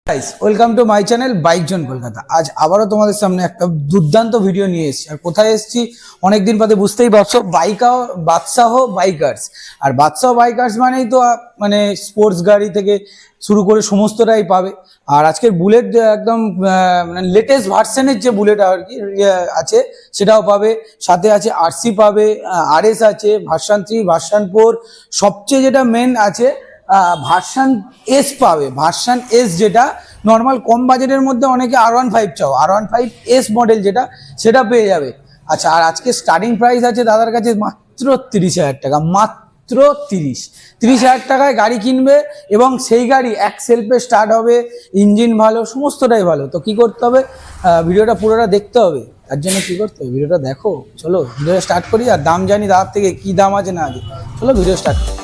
Welcome to my channel bike zone Kolkata. আজ আবারও তোমাদের সামনে একটা দুর্দান্ত ভিডিও নিয়ে এসেছি। আর কোথায় এসেছি অনেকদিন বাদে বুঝতেই পারছো, বাদশাহ বাইকার্স। আর বাদশাহ বাইকার্স মানেই তো মানে স্পোর্টস গাড়ি থেকে শুরু করে সমস্তটাই পাবে। আর আজকের বুলেট একদম মানে লেটেস্ট ভার্সনের যে বুলেট আর কি আছে সেটাও পাবে, সাথে আছে আরসি পাবে, আরএস আছে, ভার্সন 3, ভার্সন 4, সবচেয়ে যেটা মেন আছে ভার্সন এস পাবে। ভার্সন এস যেটা নর্মাল কম বাজেটের মধ্যে অনেকে R15 চাও, R15 এস মডেল যেটা সেটা পেয়ে যাবে। আচ্ছা, আর আজকে স্টার্টিং প্রাইস আছে দাদার কাছে মাত্র 30,000 টাকা, মাত্র 30,000 টাকায় গাড়ি কিনবে এবং সেই গাড়ি এক সেলফে স্টার্ট হবে, ইঞ্জিন ভালো, সমস্তটাই ভালো। তো কি করতে হবে, ভিডিওটা পুরোটা দেখতে হবে। তার জন্য কি করতে হবে, ভিডিওটা দেখো। চলো ভিডিওটা স্টার্ট করি। আর দাম জানি দাদার থেকে, কি দাম আছে না আছে, চলো ভিডিও স্টার্ট করি।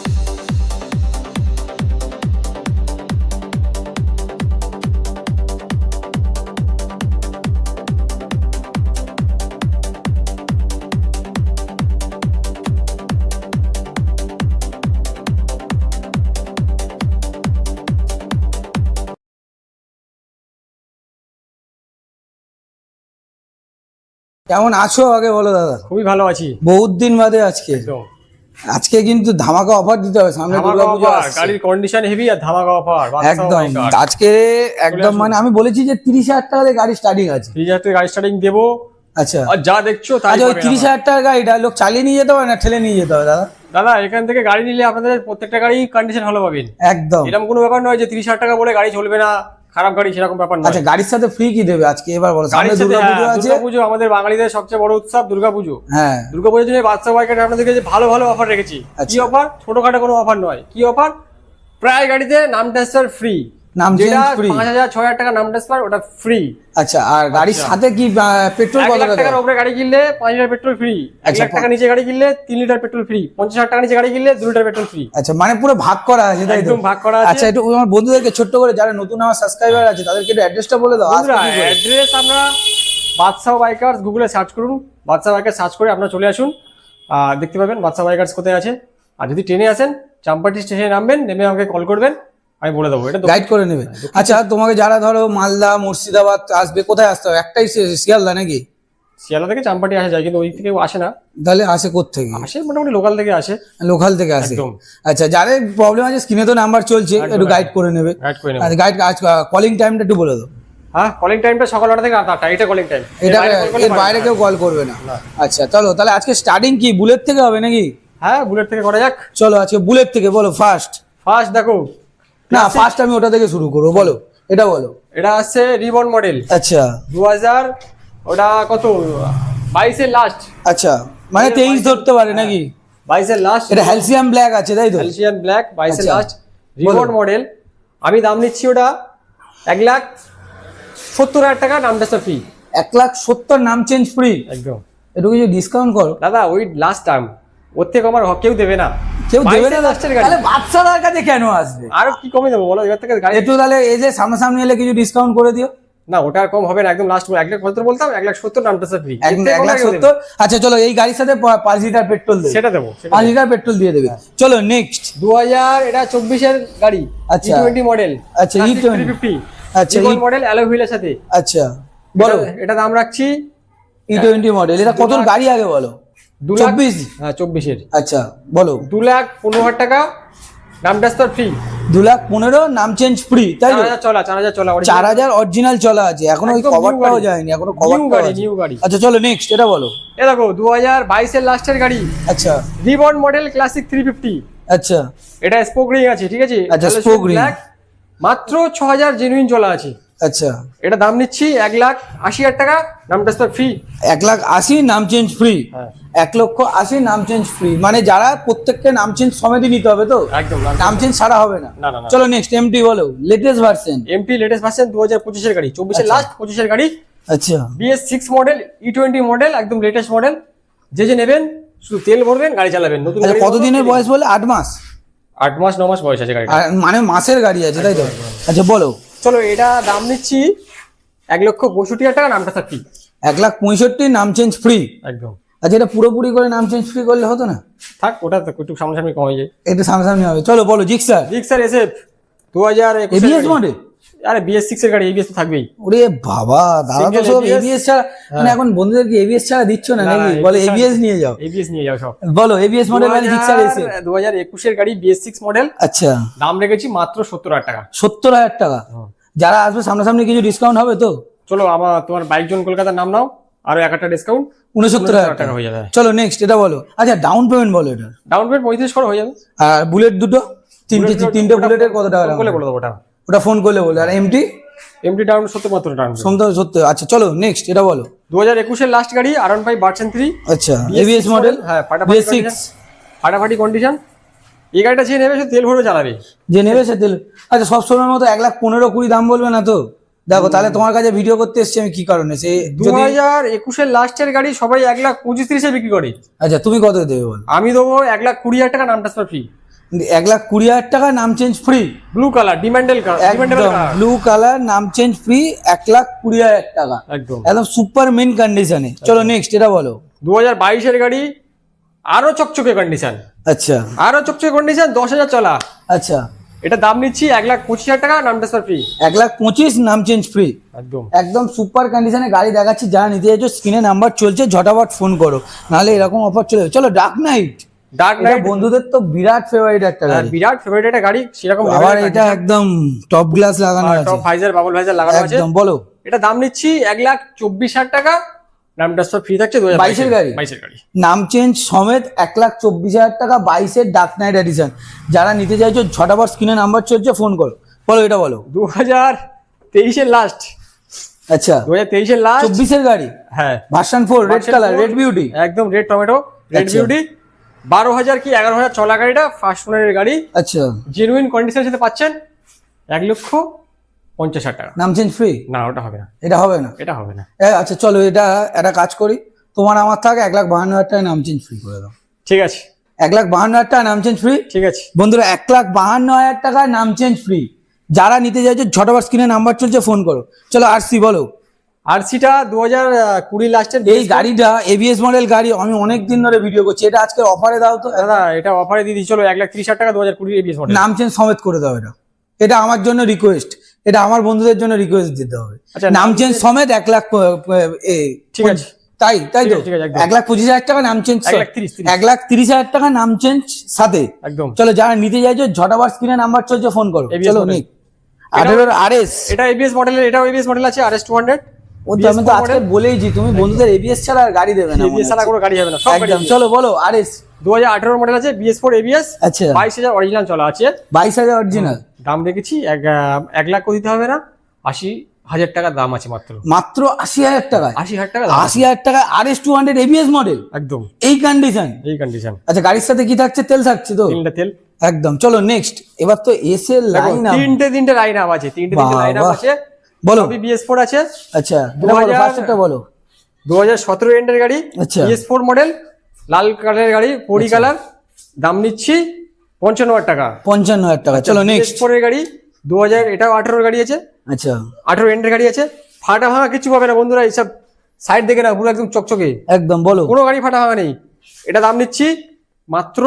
কেমন আছো আগে বলো দাদা? খুবই ভালো আছি, বহুত দিন বাদে আজকে কিন্তু ধামাকা অফার দিতে হবে, সামনে দুর্গাপূজা আসছে। গাড়ির কন্ডিশন হেভি আর ধামাকা অফার একদম আজকে একদম মানে আমি বলেছি যে 30,000 টাকা দিয়ে গাড়ি স্টার্টিং আছে। 30,000 টাকা গাড়ি স্টার্টিং দেবো। আচ্ছা, আর যা দেখছো তাই আচ্ছা, ওই 30,000 টাকার গাড়িটা লোক চালিয়ে নিয়ে যেতে হবে না ঠেলে নিয়ে যেতে হবে দাদা? দাদা এখান থেকে গাড়ি নিলে আপনাদের প্রত্যেকটা গাড়ি কন্ডিশন ভালো পাবেন। একদম এরকম কোনো ব্যাপার নয় যে 30,000 টাকা বলে গাড়ি চলবে না, খারাপ গাড়ি, সেরকম ব্যাপার নয়। আচ্ছা, গাড়ির সাথে ফ্রি কি দেবে আজকে এবার বলো? সামনে দুর্গাপূজা আছে। দুর্গাপুজো আমাদের বাঙালিদের সবচেয়ে বড় উৎসব দুর্গাপুজো। হ্যাঁ, দুর্গাপুজোর জন্য বাদশাহ বাইকারে আপনাদেরকে যে ভালো ভালো অফার রেখেছি। কি অফার? ছোটখাটো কোনো অফার নয়। কি অফার? প্রায় গাড়িতে নাম ট্রান্সফার ফ্রি, নাম চেঞ্জ ফ্রি। 5,000 6,000 টাকা নাম ট্রান্সফার, ওটা ফ্রি। আচ্ছা, আর গাড়ির সাথে কি পেট্রোল কত 1 লাখ টাকার উপরে গাড়ি কিনলে 5 লিটার পেট্রোল ফ্রি। 1 লাখ টাকা নিচে গাড়ি কিনলে 3 লিটার পেট্রোল ফ্রি। 50,000 টাকা নিচে গাড়ি কিনলে 2 লিটার পেট্রোল ফ্রি। আচ্ছা, মানে পুরো ভাগ করা আছে তাই তো? একদম ভাগ করা আছে। আচ্ছা, একটু আমার বন্ধুদেরকে ছোট্ট করে, যারা নতুন আমার সাবস্ক্রাইবার আছে তাদেরকে একটু অ্যাড্রেসটা বলে দাও। অ্যাড্রেস আমরা বাদশাহ বাইকার্স গুগলে সার্চ করুন, বাদশাহ বাইকার্স সার্চ করে আপনারা চলে আসুন, দেখতে পাবেন বাদশাহ বাইকার্স কোথায় আছে। আর যদি ট্রেনে আসেন চাম্পাটি স্টেশনে নামবেন, নেমে আমাকে কল করবেন, আমি বলে দেবো, এটা গাইড করে নেবে। আচ্ছা, তোমাকে যারা ধরো মালদা মুর্শিদাবাদ আসবে, কোথায় আসতে হবে? একটাই শিয়ালদা নাকি? শিয়ালদা থেকে চাম্পাটি আসা যায়, কিন্তু ওই থেকে আসে না। তাহলে আসে কোত্থেকে? আসে মোটামুটি লোকাল থেকে আসে। লোকাল থেকে আসে। আচ্ছা, যাদের প্রবলেম আছে স্ক্রিনে তো নাম্বার চলছে, একটু গাইড করে নেবে। গাইড কলিং টাইমটা একটু বলে দাও। হ্যাঁ, কলিং টাইমটা সকাল 9টা থেকে রাত 8টা, এটা কলিং টাইম। এটা এর বাইরে কেউ কল করবে না? আচ্ছা, চলো তাহলে আজকে স্টার্টিং কি বুলেট থেকে হবে নাকি? হ্যাঁ, বুলেট থেকে করা যাক। চলো আজকে বুলেট থেকে বলো। ফার্স্ট দেখো না, ফার্স্ট আমি ওটা থেকে শুরু করবো, বলো এটা বলো। এটা আছে রিবন মডেল। আচ্ছা, 2000, ওটা কত 22 এর লাস্ট। আচ্ছা, মানে 23 ধরতে পারে নাকি? 22 এর লাস্ট। এটা হ্যালসিয়াম ব্ল্যাক আছে তাই তো? হ্যালসিয়ান ব্ল্যাক, 22 এর লাস্ট, রিবন মডেল। আমি দাম নিচ্ছি ওটা 1,70,000 টাকা, নাম ট্রান্সফার ফ্রি। 1,70,000 নাম চেঞ্জ ফ্রি? একদম। একটু কিছু ডিসকাউন্ট করো দাদা, ওই লাস্ট টাইম, ওর থেকে আমার কেউ দেবে না। কেউ দেবে না? তাহলে বাদশাদার কাছে কেন আসবে? আর কি কমে দেবো বলো এবার থেকে গাড়ি? একটু তাহলে এই যে সামনাসামনি এলে কিছু ডিসকাউন্ট করে দিও না। ওটা আর কম হবে না, একদম লাস্ট 1,70,000 বলতাম, 1,70,000 নাম ট্রান্সফার ফ্রি। 1,70,000। আচ্ছা চলো, এই গাড়ির সাথে 5 লিটার পেট্রোল দেবে। সেটা দেবো, 5 লিটার পেট্রোল দিয়ে দেবে। চলো নেক্সট। 2000, এটা 24 এর গাড়ি। আচ্ছা, E20 মডেল। আচ্ছা, E20 আচ্ছা, রিবন মডেল, অ্যালয় হুইলের সাথে। আচ্ছা বলো। এটা দাম রাখছি E20 মডেল। এটা কত গাড়ি আগে বলো? 24। হ্যাঁ, 24 এর। আচ্ছা বলো। 2,15,000 টাকা, নাম ট্রান্সফার ফ্রি। 2,15,000 নাম চেঞ্জ ফ্রি তাই তো? 4,000 চলা, 4,000 অরিজিনাল চলা আছে, এখনো ওই কভারটাও যায়নি, এখনো কভারটাও আছে। নিউ গাড়ি। আচ্ছা চলো নেক্সট, এটা বলো। এ দেখো 2022 এর লাস্টের গাড়ি। আচ্ছা, রিবন মডেল ক্লাসিক 350। আচ্ছা, এটা স্পোক রিং আছে, ঠিক আছে? আচ্ছা, স্পোক রিং। মাত্র 6,000 জেনুইন চলা আছে। আচ্ছা, এটা দাম নিচ্ছি 1,80,000 টাকা, নাম ট্রান্সফার ফ্রি। 1,80,000 নাম চেঞ্জ ফ্রি। 1,80,000 নাম চেঞ্জ ফ্রি, মানে যারা প্রত্যেককে নাম চেঞ্জ সমেতই নিতে হবে তো? একদম, নাম চেঞ্জ ছাড়া হবে না। চলো নেক্সট, এমটি বলো। Latest version. MT latest version 2025 এর গাড়ি, 24 এর লাস্ট, 25 এর গাড়ি। আচ্ছা, BS6 মডেল, E20 মডেল, একদম লেটেস্ট মডেল। যে নেবেন শুধু তেল ভরবেন, গাড়ি চালাবেন। নতুন গাড়ি। কত দিনের বয়স বলে? 8 মাস? 8 মাস 9 মাস বয়স আছে গাড়ি, মানে মাসের গাড়ি আছে তাই তো? আচ্ছা বলো। চলো, এটা দাম নিচ্ছি 1,65,000 টাকা, নাম ট্রান্সফার ফ্রি। 1,65,000 নাম চেঞ্জ ফ্রি একদম। আচ্ছা, এটা পুরোপুরি করে নাম চেঞ্জ ফ্রি করলে হতো না? থাক, ওটা একটু সামনাসামনি কমে যায়, একটু সামনাসামনি হবে। চলো বলো। Gixxer SF 2021 ABS model. আরে BS6 এর গাড়ি, ABS তো থাকবেই। ওরে বাবা, দাদা তো Single সব ABS এবিএস ছাড়া, মানে এখন বন্ধুদেরকে এবিএস ছাড়া দিচ্ছ না নাকি? বলে এবিএস নিয়ে যাও, ABS নিয়ে যাও সব। বলো এবিএস মডেল মানে জিক্সার এসে। 2021 এর গাড়ি BS6 মডেল, আচ্ছা দাম রেখেছি মাত্র 70,000 টাকা। 70,000 টাকা। যারা আসবে সামনাসামনি কিছু ডিসকাউন্ট হবে তো? চলো তোমার বাইক জোন কলকাতার নাম নাও, আরো 1 ডিসকাউন্ট, 69,000 টাকা হয়ে যাবে। চলো নেক্সট এটা বলো। আচ্ছা ডাউন পেমেন্ট বলো এটা। ডাউন পেমেন্ট 35 করে হয়ে যাবে। আর বুলেট দুটো, তিনটে বুলেটের কত টাকা? ফোন করলে বলে দেবো ওটা। ওটা ফোন করলে বলে। আর এমটি ডাউন 70 মাত্র ডাউন। সত্য। আচ্ছা চলো নেক্সট এটা বলো। 2021 এর লাস্ট গাড়ি R15 ভার্সন 3। আচ্ছা এবিএস মডেল, হ্যাঁ BS6 ফাটাফাটি কন্ডিশন। এই গাড়িটা যে নেবে সে তেল ভরে চালাবে, যে নেবে সে তেল। আচ্ছা সবসময়ের মতো 1,15,20 দাম বলবে না তো? দেখো তাহলে তোমার কাছে ভিডিও করতে এসেছি আমি কি কারণে, সে যদি 2021 এর লাস্টের গাড়ি সবাই 1,25,30 বিক্রি করে। আচ্ছা তুমি কত দেবে বল? আমি দেবো 1,20,000 টাকা নাম ট্রান্সফার ফ্রি। 1,20,000 টাকা নাম চেঞ্জ ফ্রি। ব্লু কালার ডিমান্ডেল কালার, ব্লু কালার নাম চেঞ্জ ফ্রি, 1,20,000 টাকা একদম একদম সুপার মেন কন্ডিশনে। চলো নেক্সট এটা বলো। 2022 এর গাড়ি, আরো চকচকে কন্ডিশন, আচ্ছা আরো চকচকে কন্ডিশন, 10,000 চলা। আচ্ছা এটা দাম নিচ্ছি 1,25,000 টাকা নাম ট্রান্সফার ফ্রি। 1,25,000 নাম চেঞ্জ ফ্রি, একদম একদম সুপার কন্ডিশনে গাড়ি দেখাচ্ছি। যারা নিতে চাইছো স্ক্রিনে নাম্বার চলছে, ঝটাফট ফোন করো, নাহলে এরকম অফার চলে যাবে। চলো ডার্ক নাইট, ডার্ক এটা নাইট বন্ধুদের তো বিরাট ফেভারিট একটা গাড়ি। বিরাট ফেভারিট একটা গাড়ি, সেরকম আবার এটা একদম টপ গ্লাস লাগানো আছে, টপ ভাইজার বাবল ভাইজার লাগানো আছে। একদম বলো। এটা দাম নিচ্ছি 1,24,000 টাকা, নাম ট্রান্সফার ফ্রি থাকছে। 22 এর গাড়ি, 22 এর গাড়ি নাম চেঞ্জ সমেত 1,24,000 টাকা, 22 এর ডার্ক নাইট এডিশন। যারা নিতে চাইছো ঝটাফট স্ক্রিনে নাম্বার চলছে, ফোন করো। বলো এটা বলো। 2023 এর লাস্ট, আচ্ছা 2023 এর লাস্ট, 24 এর গাড়ি, হ্যাঁ version 4 red colour, red beauty, একদম রেড টমেটো, রেড আচ্ছা। বিউটি। 12,000 কি 11,000 চলা গাড়িটা, ফার্স্ট ওনারের গাড়ি, আচ্ছা জেনুইন কন্ডিশনের সাথে পাচ্ছেন 1,50,000 টাকা। নাম চেঞ্জ ফ্রি। না ওটা হবে না, এটা হবে না, এটা হবে না। আচ্ছা চলো এটা একটা কাজ করি, তোমার আমার থাকে 1,52,000 টাকা নাম চেঞ্জ ফ্রি করে দাও। ঠিক আছে 1,52,000 টাকা নাম চেঞ্জ ফ্রি। ঠিক আছে বন্ধুরা 1,52,000 টাকা নাম চেঞ্জ ফ্রি। যারা নিতে চাইছো ঝটাফট স্ক্রিনে নাম্বার চলছে, ফোন করো। চলো আরসি বলো। আরসিটা 2020 লাস্টের এই গাড়িটা এবিএস মডেল গাড়ি, আমি অনেক দিন ধরে ভিডিও করছি, এটা আজকে অফারে দাও তো। দাদা এটা অফারে দিয়ে দিই, চলো 1,30,000 টাকা 2020 এবিএস মডেল। নাম চেঞ্জ সমেত করে দাও এটা। এটা আমার জন্য রিকোয়েস্ট, এটা আমার বন্ধুদের জন্য রিকোয়েস্ট দিতে হবে। আচ্ছা, নাম চেঞ্জ সমেত 1 লাখ ঠিক আছে তাই তো ঠিক আছে, একদম। 1,25,000 টাকা নাম চেঞ্জ, 1,30,000 টাকা নাম চেঞ্জ সাথে। একদম চলো যারা নিতে চাইছো ঝটাফট স্ক্রিনে নাম্বার চলছে, ফোন করো। ABS চলো model। নিক 18 আরএস। এটা এবিএস মডেলের, এটাও এবিএস মডেল আছে RS 200। আমি তো আজকে বলেইছি তুমি বন্ধুদের এবিএস ছাড়া আর গাড়ি দেবে না, এবিএস ছাড়া কোনো গাড়ি হবে না, সব গাড়ি একদম। চলো বলো আরএস। 2018 মডেল আছে, BS4 এবিএস, আচ্ছা 22,000 অরিজিনাল চলা আছে। 22,000 অরিজিনাল, দাম রেখেছি 1 লাখ দিতে হবে না, 80,000 টাকা দাম আছে মাত্র। মাত্র 80,000 টাকায়। 80,000 টাকা দাম। 80,000 টাকা RS 200 এবিএস মডেল, একদম এই কন্ডিশন। এই কন্ডিশন। আচ্ছা গাড়ির সাথে কি থাকছে? তেল থাকছে তো? তিনটা তেল একদম। চলো নেক্সট, এবার তো এস এর লাইন আপ, তিনটে লাইন আপ আছে, তিনটে লাইন আপ বাহ, আছে। বলো। সবই BS4 আছে। আচ্ছা এটা বলো, 2000 ফার্স্ট একটা বলো। 2017 এন্ডের গাড়ি, আচ্ছা। BS4 মডেল, লাল কালারের গাড়ি, পরি কালার, দাম নিচ্ছি 55,000 টাকা। 55,000 টাকা। চলো নেক্সট। BS4 এর গাড়ি 2000, এটাও 18 গাড়ি আছে, আচ্ছা 18 এন্ডের গাড়ি আছে। ফাটা ভাঙা কিছু পাবে না বন্ধুরা, এইসব সাইড দেখে না, পুরো একদম চকচকে, একদম বলো। কোনো গাড়ি ফাটা ভাঙা নেই। এটা দাম নিচ্ছি মাত্র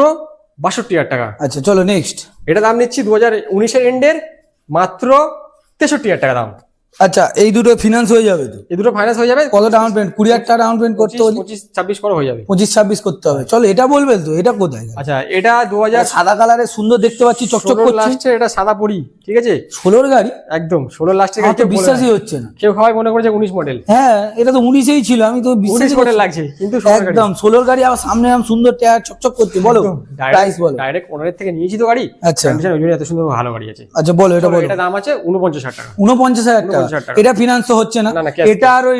62,000 টাকা। আচ্ছা চলো নেক্সট। এটা দাম নিচ্ছি 2019 এর এন্ডের মাত্র 63,000 টাকা দাম। আচ্ছা এই দুটো ফিনান্স হয়ে যাবে তো? এই দুটো ফাইন্যান্স হয়ে যাবে। কত ডাউন পেমেন্ট? 20,000 টাকা ডাউন পেমেন্ট করতে হবে, 25-26 করে হয়ে যাবে। 25-26 করতে হবে। চলো এটা বলবে তো, এটা কোথায়? আচ্ছা এটা 2000 সাদা কালারের সুন্দর দেখতে পাচ্ছি, চকচক 16 করছে। লাস্টে, এটা সাদা পরি, ঠিক আছে 16 গাড়ি, একদম 16 লাস্টের আমার গাড়ি। তো বিশ্বাসই হচ্ছে না। কেউ সবাই মনে করেছে 19 মডেল, হ্যাঁ এটা তো 19-এই ছিল, আমি তো 19 বিশ্বাসই মডেল করছি না। লাগছে, কিন্তু 16 গাড়ি। একদম 16 গাড়ি, আবার সামনে আম সুন্দর টায়ার চকচক করছে। বলো প্রাইস বলো। ডাইরেক্ট ওনারের থেকে নিয়েছি তো গাড়ি, আচ্ছা কন্ডিশন ওই জন্য এত সুন্দর ভালো গাড়ি আছে। আচ্ছা বলো এটা চলো, বলো। এটা দাম আছে 49,000 টাকা। 49,000 49,000 টাকা। টাকা। এটা ফিনান্স তো হচ্ছে না, না, না, cash এটা আর ওই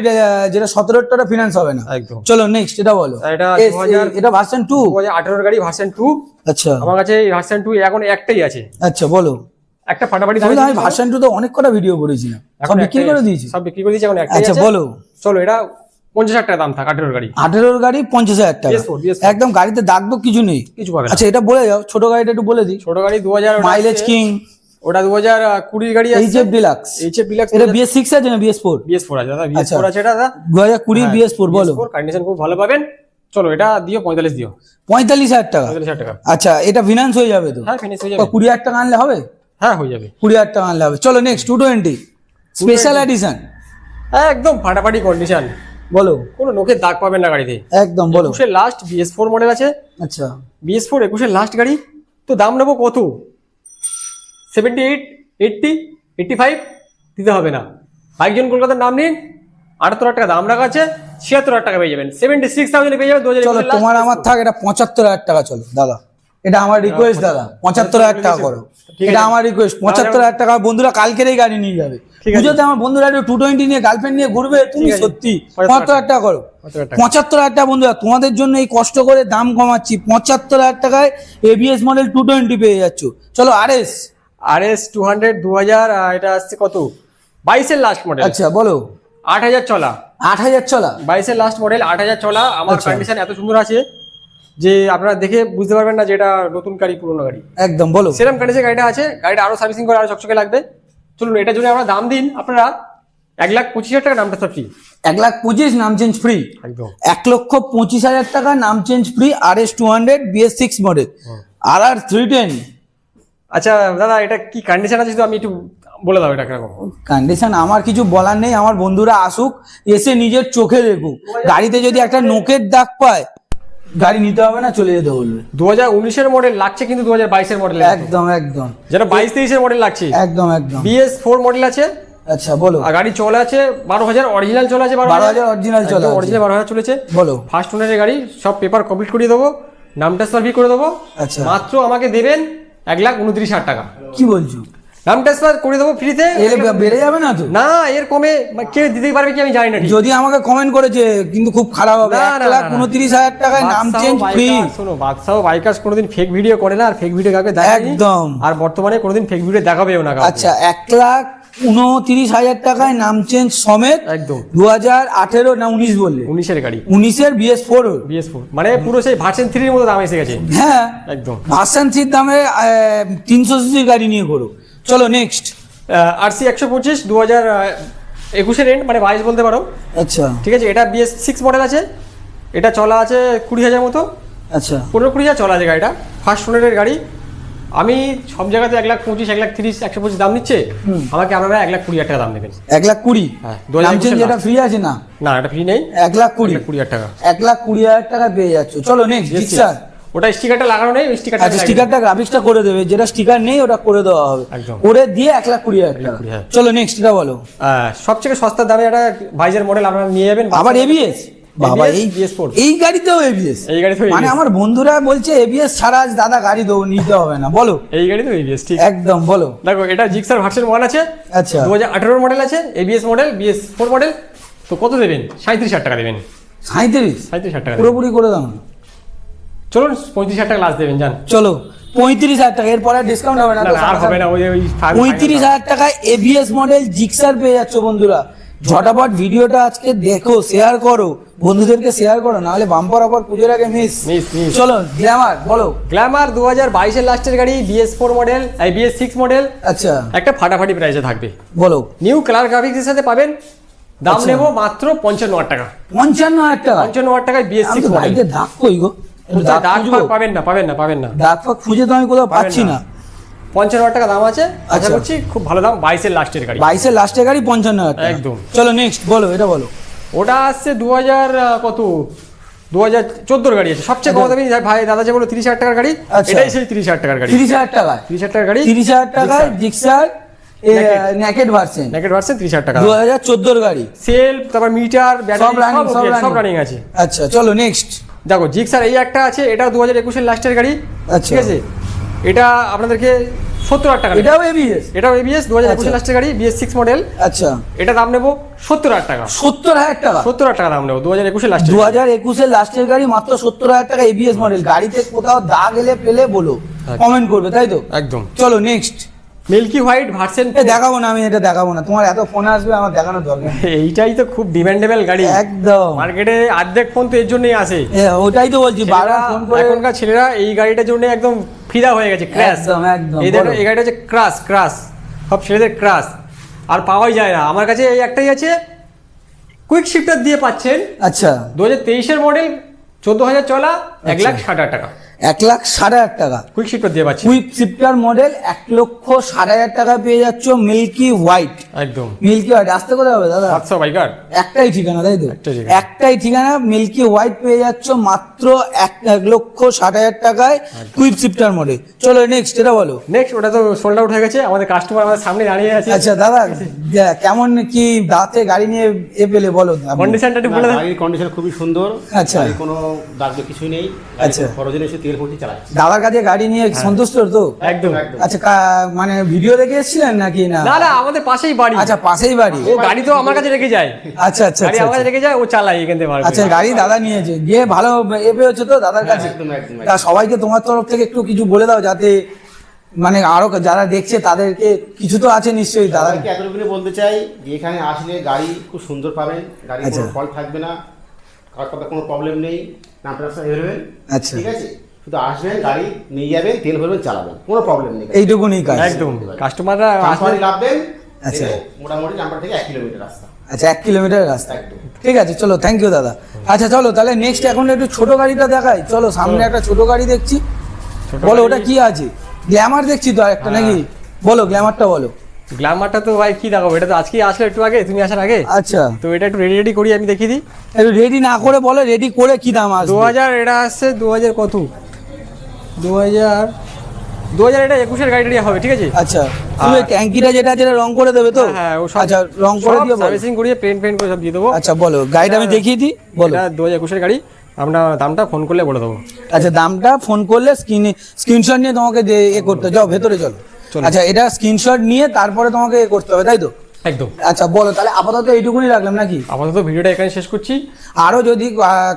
যেটা 17 টাকা ফিনান্স হবে না। একদম। চলো নেক্সট এটা বলো। এটা এস, 2000 এটা ভার্সন 2। 2018 গাড়ি ভার্সন 2 আচ্ছা আমার কাছে। ভার্সন 2 এখন একটাই আছে, আচ্ছা বলো। একটা ফাটাফাটি আমি দামে ভার্সন 2 তো অনেক কটা ভিডিও করেছিলাম, সব বিক্রি করে দিয়েছি। সব বিক্রি করে দিয়েছি, এখন একটাই আচ্ছা আছে। বলো। চলো এটা 50,000 টাকা দাম থাক, 18 গাড়ি। 18 গাড়ি 50,000 টাকা, BS4 একদম গাড়িতে দাগ তো কিছু নেই, কিছু পাবে না। আচ্ছা এটা বলে যাও, ছোট গাড়িটা একটু বলে দিই। ছোট গাড়ি 2000 মাইলেজ কিং, ওটা 2020 গাড়ি আছে। HF deluxe, HF deluxe. এটা BS6 আছে না BS4? BS4 আছে দাদা, BS4 আছে এটা দাদা। 2020 BS4 বলো। কন্ডিশন খুব ভালো পাবেন। চলো এটা দিও 45 দিও। 45,000 টাকা। 45,000 টাকা। আচ্ছা এটা ফিনান্স হয়ে যাবে তো? হ্যাঁ ফিনিশ হয়ে যাবে। 20,000 টাকা আনলে হবে? হ্যাঁ হয়ে যাবে। 20,000 টাকা আনলে হবে। চলো নেক্সট 220 স্পেশাল এডিশন। একদম ফাটাফাটি কন্ডিশন, বলো। কোনো নোকের দাগ পাবেন না গাড়িতে। একদম বলো। 21-এর লাস্ট BS4 মডেল আছে। আচ্ছা BS4 21-এর লাস্ট গাড়ি, তো দাম নেবো কত? 78, 80, 85 দিতে হবে না। বাইকজন কলকাতার নাম নিন, 78,000 টাকা দাম রাখা আছে, 76,000 টাকা পেয়ে যাবেন, 76,000 পেয়ে যাবেন। চলো তোমার আমার থাক, এটা 75,000 টাকা। চলো দাদা, এটা আমার রিকোয়েস্ট দাদা, 75,000 টাকা করো। এটা আমার রিকোয়েস্ট, 75,000 টাকা। বন্ধুরা কালকেরই গাড়ি নিয়ে যাবে। পুজোতে আমার বন্ধুরা 220 নিয়ে গার্লফ্রেন্ড নিয়ে ঘুরবে, তুমি সত্যি 75,000 টাকা করো। 75,000 টাকা বন্ধুরা, তোমাদের জন্য এই কষ্ট করে দাম কমাচ্ছি। 75,000 টাকায় ABS মডেল 220 পেয়ে যাচ্ছ। চলো RS 200 2000, এটা আসছে কত? 22-এর লাস্ট মডেল। আচ্ছা বলো। 8,000 চলা। 8,000 চলা, 22-এর লাস্ট মডেল, 8,000 চলা। আমার আচ্ছা। কন্ডিশন এত সুন্দর আছে যে আপনারা দেখে বুঝতে পারবেন না যে এটা নতুন গাড়ি পুরনো গাড়ি। একদম বলো। সেরকম কন্ডিশনে গাড়িটা আছে। গাড়িটা আরো সার্ভিসিং করে আরো চকচকে লাগবে। চলুন এটার জন্য আমরা দাম দিন আপনারা 1,25,000 টাকা, নামটা সব ফ্রি। 1,25,000 নাম চেঞ্জ ফ্রি। একদম 1,25,000 টাকা নাম change free. RS 200 BS6 model. RR 310। আচ্ছা দাদা, এটা কি কন্ডিশন আছে শুধু আমি একটু বলে দাও এটা কিরকম। কন্ডিশন আমার কিছু বলার নেই, আমার বন্ধুরা আসুক, এসে নিজের চোখে দেখুক। গাড়িতে যদি একটা নোকের দাগ পায়, গাড়ি নিতে হবে না, চলে যেতে বলবে। 2019-এর মডেল লাগছে কিন্তু 2022-এর মডেল একদম একদম, যেটা 22-23-এর মডেল লাগছে। একদম একদম। BS4 মডেল আছে। আচ্ছা বলো। আর গাড়ি চলে আছে 12,000, অরিজিনাল চলে আছে 12,000 অরিজিনাল চলে আছে। অরিজিনাল 12,000 চলেছে। বলো। ফার্স্ট ওনারের গাড়ি, সব পেপার কমপ্লিট করে দেবো, নামটা সার্ভি করে দেবো। আচ্ছা। মাত্র আমাকে দেবেন 1,29,000 টাকা। কি বলছো? নাম ট্রান্সফার করে দেবো ফ্রিতে। এর বেড়ে যাবে না তো? না, এর কমে কে দিতে পারবে কি আমি জানি না। ঠিক। যদি আমাকে কমেন্ট করেছে কিন্তু খুব খারাপ হবে। না, না, না, না। 1,29,000 টাকায় নাম বাদশাহ চেঞ্জ ফ্রি। বাইকার্স, শোনো, বাদশাহ বাইকার্স কোনোদিন ফেক ভিডিও করে না, আর ফেক ভিডিও কাউকে দেখায়নি। একদম। আর বর্তমানে কোনোদিন ফেক ভিডিও দেখাবেও না কাউকে। আচ্ছা 1,29,000 টাকায় নাম চেঞ্জ সমেত। একদম 2018 না 19 বললে? 19-এর গাড়ি। 19-এর BS4। BS4 মানে পুরো সেই ভার্সন 3-এর মতো দাম এসে গেছে। হ্যাঁ একদম ভার্সন 3 দামে 300 সিসির গাড়ি নিয়ে করো। চলো নেক্সট। RC 125 2021-এর এন্ড, মানে 22 বলতে পারো। আচ্ছা ঠিক আছে, এটা BS6 মডেল আছে। এটা চলা আছে 20,000 মতো, আচ্ছা 15-20,000 চলা আছে গাড়িটা। ফার্স্ট ওনারের গাড়ি। আমি সব জায়গাতে 1,25,000, 1,30,000, 125 দাম নিচ্ছে, আমাকে আপনারা 1,20,000 টাকা দাম দেবেন। 1,20,000? হ্যাঁ, নাম চেঞ্জ যেটা ফ্রি আছে না? না, এটা ফ্রি নেই। 1,20,000 টাকা। 1,20,000 টাকা পেয়ে যাচ্ছ। চলো নেক্সট জিক্সার। ওটা স্টিকারটা লাগানো নেই, ওই স্টিকারটা আচ্ছা স্টিকারটা গ্রাফিক্সটা করে দেবে, যেটা স্টিকার নেই ওটা করে দেওয়া হবে। একদম। করে দিয়ে 1,20,000 টাকা। হ্যাঁ। চলো নেক্সট এটা বলো। সবথেকে সস্তার দামে একটা ভাইজার মডেল আপনারা নিয়ে যাবেন। আবার ABS? বাবা এই BS4 এই গাড়িতেও ABS? এই গাড়িতেও মানে ABS। আমার বন্ধুরা বলছে ABS ছাড়া আজ দাদা গাড়ি দেবো, নিতে হবে না। বলো। এই গাড়িতেও ABS, ঠিক একদম বলো। দেখো, এটা জিক্সার ভার্সন 1 আছে। আচ্ছা 2018 মডেল আছে, ABS মডেল, BS4 মডেল। তো কত দেবেন? 37,000 টাকা দেবেন। 37,000 টাকা দেবেন। পুরোপুরি করে দাও না। চলুন 35,000 টাকা লাস্ট দেবেন, যান। চলো 35,000 টাকা, এরপরে ডিসকাউন্ট হবে না তো? না, আর হবে না, ওই 35,000 টাকায় ABS মডেল জিক্সার পেয়ে যাচ্ছ বন্ধুরা। ঝটাপট ভিডিওটা আজকে দেখো, শেয়ার করো, বন্ধুদেরকে শেয়ার করো, নাহলে বাম্পার অফার পুজোর আগে মিস। চলো গ্ল্যামার বলো। গ্ল্যামার 2022-এর লাস্টের গাড়ি, BS4 মডেল, BS6 মডেল। আচ্ছা একটা ফাটাফাটি প্রাইসে থাকবে। বলো। নিউ কালার গ্রাফিক্সের সাথে পাবেন। দাম আচ্ছা। নেবো মাত্র 55,000 টাকা। 55,000 টাকা? 55,000 টাকায় BS6 আমি তো মডেল। গাড়িতে দাগ কই গো? একটু দাগ দাগ খুঁজবো। পাবেন না, পাবেন না। দাগ ফাগ খুঁজে তো আমি কোথাও পাচ্ছি না। 55,000 টাকা দাম আছে। আশা আচ্ছা। করছি খুব ভালো দাম। 22-এর লাস্টের গাড়ি। 22-এর লাস্টের গাড়ি 55,000 টাকা। একদম। চলো নেক্সট বলো, এটা বলো। ওটা আসছে 2000 কত, 2014 গাড়ি আছে। সবচেয়ে কম দামি ভাই দাদা যে বলো 30,000 টাকার গাড়ি, আচ্ছা। এটাই সেই 30,000 টাকার গাড়ি। 30,000 টাকায়? 30,000 টাকার গাড়ি, 30,000 টাকায় Gixxer naked version, naked version 30,000 টাকা। 2014 গাড়ি। সেলফ, তারপর মিটার, সব ব্যাটারি, রানিং, সব রানিং আছে। আচ্ছা চলো নেক্সট। দেখো জিক্সার এই একটা আছে, এটা 2021-এর লাস্টের গাড়ি। আচ্ছা। ঠিক আছে, এটা আপনাদেরকে 70,000 টাকা। এটাও ABS? এটাও ABS 2021-এর লাস্টের গাড়ি, BS6 মডেল। আচ্ছা এটা দাম নেবো 70,000 টাকা। 70,000 টাকা? 70,000 টাকা দাম নেবো 2021-এর লাস্টের। 2021-এর লাস্টের গাড়ি মাত্র 70,000 টাকা ABS মডেল। গাড়িতে কোথাও দাগ এলে পেলে বলো, কমেন্ট করবে, তাই তো? একদম। চলো নেক্সট। Milky white version. দেখাবো না, আমি এটা দেখাবো না, তোমার এত ফোন আসবে, আমার দেখানোর দরকার নেই। এইটাই তো খুব ডিমান্ডেবল গাড়ি। একদম। মার্কেটে অর্ধেক ফোন তো এর জন্যই আসে। ওটাই তো বলছি, বারবার ফোন করে। এখনকার ছেলেরা এই গাড়িটার জন্য একদম ফিদা হয়ে গেছে, ক্র্যাশ। একদম একদম। এই দেখো, এই গাড়িটা হচ্ছে ক্রাশ, সব ছেলেদের ক্রাশ। আর পাওয়াই যায় না। আমার কাছে এই একটাই আছে, কুইক শিফটার দিয়ে পাচ্ছেন। আচ্ছা 2023-এর মডেল, 14,000 চলা, 1,60,000 টাকা। 1,60,000 টাকা কুইক শিফটার দিয়ে পাচ্ছি কুইক শিফটার মডেল 1,60,000 টাকা পেয়ে যাচ্ছ মিল্কি হোয়াইট। একদম মিল্কি হোয়াইট আসতে কোথায় হবে দাদা? 700 বাইকার একটাই ঠিকানা তাই তো? একটাই ঠিকানা। একটাই ঠিকানা মিল্কি হোয়াইট পেয়ে যাচ্ছ মাত্র 1,60,000 টাকায় কুইক শিফটার মডেল। চলো নেক্সট এটা বলো। নেক্সট ওটা তো সোল্ড আউট হয়ে গেছে, আমাদের কাস্টমার আমাদের সামনে দাঁড়িয়ে আছে। আচ্ছা দাদা কেমন কি দাঁতে গাড়ি নিয়ে পেলে বলো আপনি। কন্ডিশনটা একটু বলে দেন। গাড়ির কন্ডিশন খুবই সুন্দর। আচ্ছা। গাড়ির কোনো দাগ কিছুই নেই। আচ্ছা। খরচে এসে তেল ভর্তি চালাচ্ছে। দাদার কাছে গাড়ি নিয়ে সন্তুষ্ট তো? একদম আচ্ছা মানে ভিডিও দেখে এসেছিলেন নাকি না? না না, আমাদের পাশেই বাড়ি। আচ্ছা পাশেই বাড়ি। ও গাড়ি তো আমার কাছে রেখে যায়। আচ্ছা আচ্ছা গাড়ি আমার কাছে রেখে যায়, ও চালায় এখান থেকে বার করে। আচ্ছা গাড়ি দাদা নিয়েছে গিয়ে ভালো পেয়েছো তো দাদার কাছে? একদম একদম তা সবাইকে তোমার তরফ থেকে একটু কিছু বলে দাও যাতে মানে আরো যারা দেখছে তাদেরকে কিছু তো আছে নিশ্চয়ই দাদা। দাদাকে এতটুকুনি বলতে চাই যে এখানে আসলে গাড়ি খুব সুন্দর পাবেন, গাড়ি আচ্ছা। কোনো ফল্ট থাকবে না, কারোর কথা কোনো প্রবলেম নেই, নামটা বেরোবেন। আচ্ছা। ঠিক আছে, শুধু আসবেন গাড়ি নিয়ে যাবেন, তেল ভরবেন, চালাবেন, কোনো প্রবলেম নেই। এইটুকুনি কাজ। একদম কাস্টমাররা আসলে চাম্পারি নামবেন। আচ্ছা। মোটামুটি চাম্পার থেকে 1 কিলোমিটার রাস্তা। আচ্ছা 1 কিলোমিটার রাস্তা। একদম। ঠিক আছে চলো থ্যাংক ইউ দাদা। আচ্ছা চলো তাহলে নেক্সট এখন একটু ছোট গাড়িটা দেখাই। চলো সামনে একটা ছোট গাড়ি দেখছি। ছোট বলো গাড়ি- ওটা কি আছে? গ্ল্যামার দেখছি তো একটা নাকি? বলো গ্ল্যামারটা বলো। গ্ল্যামারটা তো ভাই কি দেখাবো, এটা তো আজকেই আসলে একটু আগে, তুমি আসার আগে। আচ্ছা তো এটা একটু রেডি রেডি করি, আমি দেখিয়ে দিই। একটু রেডি না করে বলো, রেডি করে কি দাম আসবে? 2000 এটা আসছে, 2000 কত, 2000 এটা 21-এর গাড়ি হবে, ঠিক আছে। আচ্ছা তুমি ওই ট্যাঙ্কিটা যেটা আছে রং করে দেবে তো? হ্যাঁ ও সব আচ্ছা রং করে দিয়ে বলো। সার্ভিসিং করিয়ে পেন্ট করে সব দিয়ে দেবো। আচ্ছা বলো গাড়িটা আমি দেখিয়ে দিই বলো। এটা 2021-এর গাড়ি, আমরা দামটা ফোন করলে বলে দেবো। আচ্ছা দামটা ফোন করলে স্ক্রিনশট নিয়ে তোমাকে এ করতে যাও ভেতরে চলো। চলো। আচ্ছা এটা স্ক্রিনশট নিয়ে তারপরে তোমাকে এ করতে হবে তাই তো? একদম। আচ্ছা বলো তাহলে আপাতত এইটুকুনি রাখলাম নাকি? আপাতত ভিডিওটা এখানে শেষ করছি। আরো যদি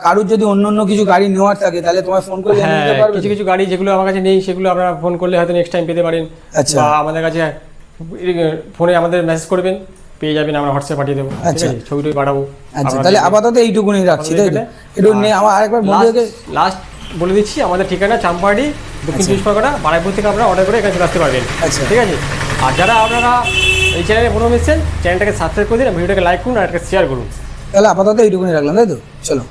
কারুর যদি অন্য কিছু গাড়ি নেওয়ার থাকে তাহলে তোমায় ফোন করে হ্যাঁ নিতে পারবে? কিছু কিছু গাড়ি যেগুলো আমার কাছে নেই সেগুলো আপনারা ফোন করলে হয়তো নেক্সট টাইম পেতে পারেন। আচ্ছা। বা আমাদের কাছে ফোনে আমাদের মেসেজ করবেন, পেয়ে যাবেন, আমরা হোয়াটসঅ্যাপ পাঠিয়ে দেবো। ঠিক আচ্ছা। আছে, ছবিটা পাঠাবো। আচ্ছা তাহলে আপাতত এইটুকুনি রাখছি তাই তো? একটু আমার আরেকবার বন্ধুদেরকে লাস্ট বলে দিচ্ছি, আমাদের ঠিকানা চাম্পাহাটি, দক্ষিণ 24 পরগনা, বারাইপুর থেকে আপনারা অর্ডার করে এখানে চলে আসতে পারবেন। আচ্ছা। ঠিক আছে, আর যারা আপনারা এই চ্যানেলে প্রথম এসেছেন, চ্যানেলটাকে সাবস্ক্রাইব করে দিন, ভিডিওটাকে লাইক করুন আর একটা শেয়ার করুন। তাহলে আপাতত এইটুকুনি রাখলাম তাই তো? চলো।